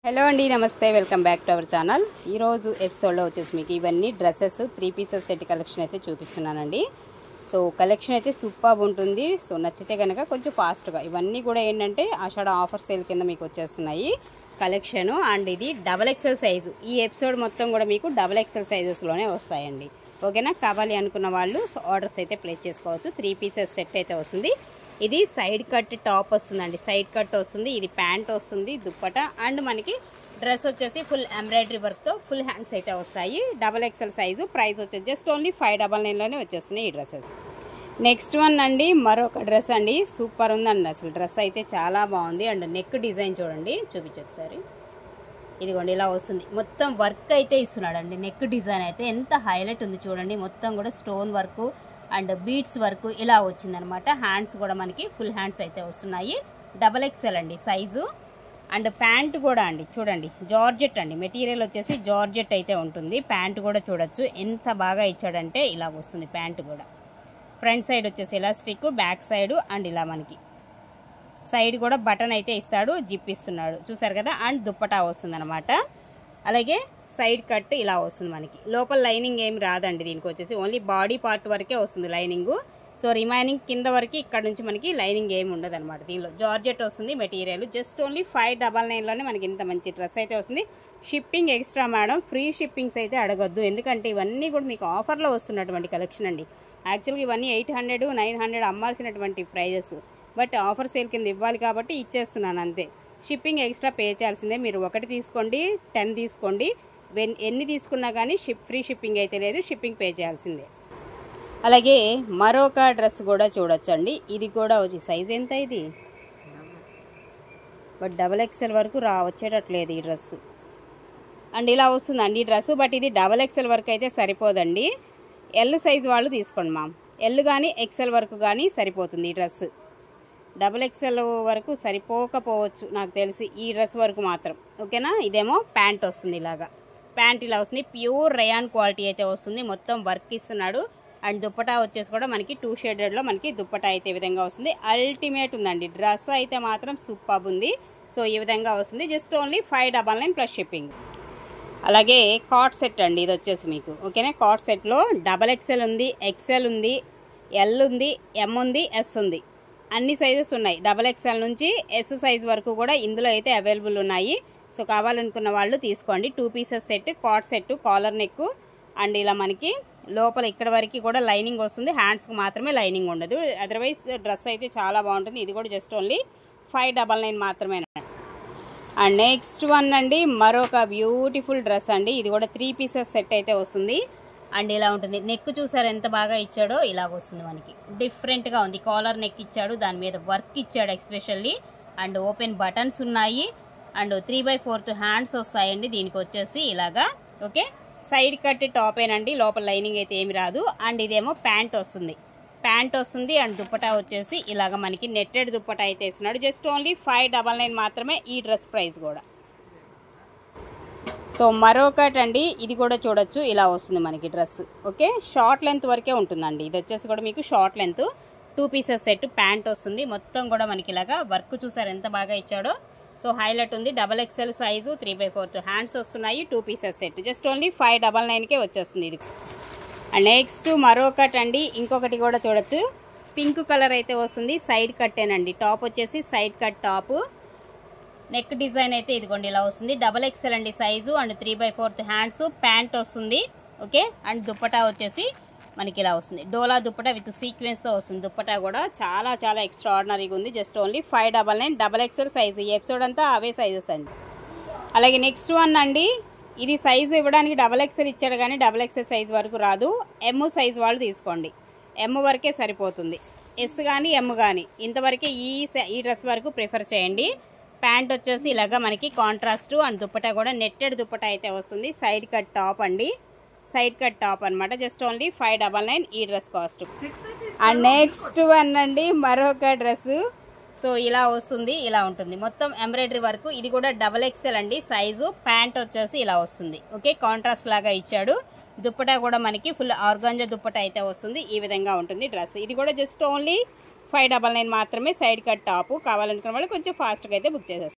Hello అండి, నమస్తే, welcome back to our channel. ఈరోజు ఎపిసోడ్లో వచ్చేసి మీకు ఇవన్నీ డ్రెస్సెస్ 3 పీసెస్ సెట్ కలెక్షన్ అయితే చూపిస్తున్నానండి. సో కలెక్షన్ అయితే సూపర్ ఉంటుంది. సో నచ్చితే కనుక కొంచెం ఫాస్ట్గా, ఇవన్నీ కూడా ఏంటంటే ఆషాఢ ఆఫర్ సేల్ కింద మీకు వచ్చేస్తున్నాయి కలెక్షను. అండ్ ఇది XXL సైజు. ఈ ఎపిసోడ్ మొత్తం కూడా మీకు XXL సైజెస్లోనే వస్తాయండి. ఓకేనా? కావాలి అనుకున్న వాళ్ళు ఆర్డర్స్ అయితే ప్లేస్ చేసుకోవచ్చు. 3 పీసెస్ సెట్ అయితే వస్తుంది. ఇది సైడ్ కట్ టాప్ వస్తుందండి, సైడ్ కట్ వస్తుంది. ఇది ప్యాంట్ వస్తుంది, దుప్పట, అండ్ మనకి డ్రెస్ వచ్చేసి ఫుల్ ఎంబ్రాయిడరీ వర్క్తో ఫుల్ హ్యాండ్స్ అయితే వస్తాయి. XXL size. ప్రైస్ వచ్చేసి జస్ట్ ఓన్లీ 599లోనే వచ్చేస్తున్నాయి ఈ డ్రెస్సెస్. నెక్స్ట్ వన్ అండి, మరొక డ్రెస్ అండి. సూపర్ ఉందండి, అసలు డ్రెస్ అయితే చాలా బాగుంది. అండ్ నెక్ డిజైన్ చూడండి, చూపించు ఒకసారి. ఇదిగోండి ఇలా వస్తుంది. మొత్తం వర్క్ అయితే ఇస్తున్నాడు అండి. నెక్ డిజైన్ అయితే ఎంత హైలైట్ ఉంది చూడండి. మొత్తం కూడా stone work and beads work ఇలా వచ్చిందనమాట. హ్యాండ్స్ కూడా మనకి ఫుల్ హ్యాండ్స్ అయితే వస్తున్నాయి. XXL అండి సైజు. అండ్ ప్యాంట్ కూడా అండి చూడండి, జార్జెట్ అండి. మెటీరియల్ వచ్చేసి జార్జెట్ అయితే ఉంటుంది. ప్యాంట్ కూడా చూడొచ్చు ఎంత బాగా ఇచ్చాడంటే ఇలా వస్తుంది ప్యాంట్ కూడా. ఫ్రంట్ సైడ్ వచ్చేసి ఎలాస్టిక్, బ్యాక్ సైడ్ అండ్ ఇలా మనకి సైడ్ కూడా బటన్ అయితే ఇస్తాడు, జిప్ ఇస్తున్నాడు, చూసారు కదా. అండ్ దుప్పటా వస్తుంది అనమాట. అలాగే సైడ్ కట్ ఇలా వస్తుంది మనకి. లోపల లైనింగ్ ఏమి రాదండి దీనికి. వచ్చేసి ఓన్లీ బాడీ పార్ట్ వరకే వస్తుంది లైనింగ్. సో రిమైనింగ్ కింద వరకు ఇక్కడ నుంచి మనకి లైనింగ్ ఏమి ఉండదు అనమాట. దీనిలో జార్జెట్ వస్తుంది మెటీరియల్. జస్ట్ ఓన్లీ 599లోనే మనకి ఇంత మంచి డ్రెస్ అయితే వస్తుంది. Shipping extra madam, free shippings అయితే అడగొద్దు, ఎందుకంటే ఇవన్నీ కూడా మీకు ఆఫర్లో వస్తున్నటువంటి కలెక్షన్ అండి. యాక్చువల్గా ఇవన్నీ 800, 900 అమ్మాల్సినటువంటి ప్రైజెస్, బట్ ఆఫర్ సేల్ కింద ఇవ్వాలి కాబట్టి ఇచ్చేస్తున్నాను అంతే. షిప్పింగ్ ఎక్స్ట్రా పే చేయాల్సిందే. మీరు 1 తీసుకోండి, 10 తీసుకోండి, ఎన్ని తీసుకున్నా కానీ ఫ్రీ షిప్పింగ్ అయితే లేదు, షిప్పింగ్ పే చేయాల్సిందే. అలాగే మరొక డ్రెస్ కూడా చూడొచ్చండి. ఇది కూడా వచ్చి సైజ్ ఎంత ఇది, బట్ XXL వరకు వచ్చేటట్లేదు ఈ డ్రెస్. అండ్ ఇలా వస్తుందండి ఈ డ్రెస్. బట్ ఇది XXL వరకు అయితే సరిపోదండి. ఎల్ సైజ్ వాళ్ళు తీసుకోండి మామ్. ఎల్ కానీ XL వరకు కానీ సరిపోతుంది ఈ డ్రెస్. XXL వరకు సరిపోకపోవచ్చు నాకు తెలిసి, ఈ డ్రెస్ వరకు మాత్రం. ఓకేనా? ఇదేమో ప్యాంట్ వస్తుంది ఇలాగా. ప్యాంట్ ఇలా వస్తుంది. ప్యూర్ రయాన్ క్వాలిటీ అయితే వస్తుంది. మొత్తం వర్క్ ఇస్తున్నాడు. అండ్ దుప్పటా వచ్చేసి కూడా మనకి 2 షేడెడ్లో మనకి దుప్పటా అయితే ఈ విధంగా వస్తుంది. అల్టిమేట్ ఉందండి డ్రెస్ అయితే మాత్రం సూపర్ ఉంది. సో ఈ విధంగా వస్తుంది. Just only 599 plus shipping. అలాగే కాట్ సెట్ అండి ఇది వచ్చేసి మీకు. ఓకేనా? కాట్ సెట్లో XXL ఉంది, XL ఉంది, ఎల్ ఉంది, ఎం ఉంది, ఎస్ ఉంది. అన్ని సైజెస్ ఉన్నాయి. XXL నుంచి ఎస్ సైజ్ వరకు కూడా ఇందులో అయితే అవైలబుల్ ఉన్నాయి. సో కావాలనుకున్న వాళ్ళు తీసుకోండి. 2 పీసెస్ సెట్, కాట్ సెట్, కాలర్ నెక్, అండ్ ఇలా మనకి లోపల ఇక్కడ వరకు కూడా లైనింగ్ వస్తుంది. హ్యాండ్స్కి మాత్రమే లైనింగ్ ఉండదు. అదర్వైజ్ డ్రెస్ అయితే చాలా బాగుంటుంది. ఇది కూడా జస్ట్ ఓన్లీ 599 మాత్రమే. అండ్ నెక్స్ట్ వన్ అండి, మరొక బ్యూటిఫుల్ డ్రెస్ అండి. ఇది కూడా 3 పీసెస్ సెట్ అయితే వస్తుంది. అండ్ ఇలా ఉంటుంది. నెక్ చూసారు ఎంత బాగా ఇచ్చాడో, ఇలా వస్తుంది మనకి. డిఫరెంట్గా ఉంది. కాలర్ నెక్ ఇచ్చాడు, దాని మీద వర్క్ ఇచ్చాడు ఎక్స్పెషల్లీ. అండ్ ఓపెన్ బటన్స్ ఉన్నాయి. అండ్ 3/4 హ్యాండ్స్ వస్తాయండి దీనికి వచ్చేసి ఇలాగా. ఓకే, సైడ్ కట్ టాపేనండి, లోపల లైనింగ్ అయితే ఏమి రాదు. అండ్ ఇదేమో ప్యాంట్ వస్తుంది, ప్యాంట్ వస్తుంది. అండ్ దుప్పటా వచ్చేసి ఇలాగ మనకి నెట్టెడ్ దుప్పటా అయితే ఇస్తున్నాడు. జస్ట్ ఓన్లీ 599 మాత్రమే ఈ డ్రెస్ ప్రైస్ కూడా. సో మరొకటి అండి, ఇది కూడా చూడొచ్చు, ఇలా వస్తుంది మనకి డ్రెస్. ఓకే, షార్ట్ లెంత్ వరకే ఉంటుందండి. ఇది వచ్చేసి కూడా మీకు short length 2 pieces set, pant వస్తుంది. మొత్తం కూడా మనకి ఇలాగా వర్క్ చూసారు ఎంత బాగా ఇచ్చాడో. సో హైలైట్ ఉంది. XXL సైజు, 3/4 హ్యాండ్స్ వస్తున్నాయి. 2 పీసెస్ సెట్ జస్ట్ ఓన్లీ 599కే వచ్చేస్తుంది ఇది. అండ్ నెక్స్ట్ మరొకటి అండి, ఇంకొకటి కూడా చూడొచ్చు. పింక్ కలర్ అయితే వస్తుంది. సైడ్ కట్టేనండి. టాప్ వచ్చేసి side cut top. Neck design అయితే ఇదిగోండి ఇలా వస్తుంది. XXL అండి సైజు. అండ్ 3/4 హ్యాండ్స్, ప్యాంట్ వస్తుంది. ఓకే, అండ్ దుప్పటా వచ్చేసి మనకి ఇలా వస్తుంది. డోలా దుప్పటా విత్ సీక్వెన్స్తో వస్తుంది. దుప్పటా కూడా చాలా చాలా ఎక్స్ట్రా ఆర్డినరీగా ఉంది. Just only 599 XXL size. ఈ ఎపిసోడ్ అంతా అవే సైజెస్ అండి. అలాగే నెక్స్ట్ వన్ అండి, ఇది సైజు ఇవ్వడానికి XXL ఇచ్చాడు కానీ XXL సైజు వరకు రాదు. ఎమ్ సైజు వాళ్ళు తీసుకోండి, ఎమ్ వరకే సరిపోతుంది. ఎస్ కానీ ఎమ్ కానీ ఇంతవరకే ఈ డ్రెస్ వరకు ప్రిఫర్ చేయండి. ప్యాంట్ వచ్చేసి ఇలాగా మనకి కాంట్రాస్ట్. అండ్ దుప్పటా కూడా నెట్టెడ్ దుప్పటా అయితే వస్తుంది. సైడ్ కట్ టాప్ అండి, సైడ్ కట్ టాప్ అనమాట. జస్ట్ ఓన్లీ 599 ఈ dress cost. And next one అండి, మరొక డ్రెస్. సో ఇలా వస్తుంది, ఇలా ఉంటుంది. మొత్తం ఎంబ్రాయిడరీ వర్క్. ఇది కూడా XXL అండి సైజు. ప్యాంట్ వచ్చేసి ఇలా వస్తుంది. ఓకే, కాంట్రాస్ట్ లాగా ఇచ్చాడు. దుప్పటా కూడా మనకి ఫుల్ ఆర్గాంజా దుప్పటా అయితే వస్తుంది. ఈ విధంగా ఉంటుంది డ్రెస్. ఇది కూడా జస్ట్ ఓన్లీ 599 మాత్రమే. Side cut top. కావాలనుకున్న వాళ్ళు కొంచెం ఫాస్ట్గా అయితే బుక్ చేసేస్తారు.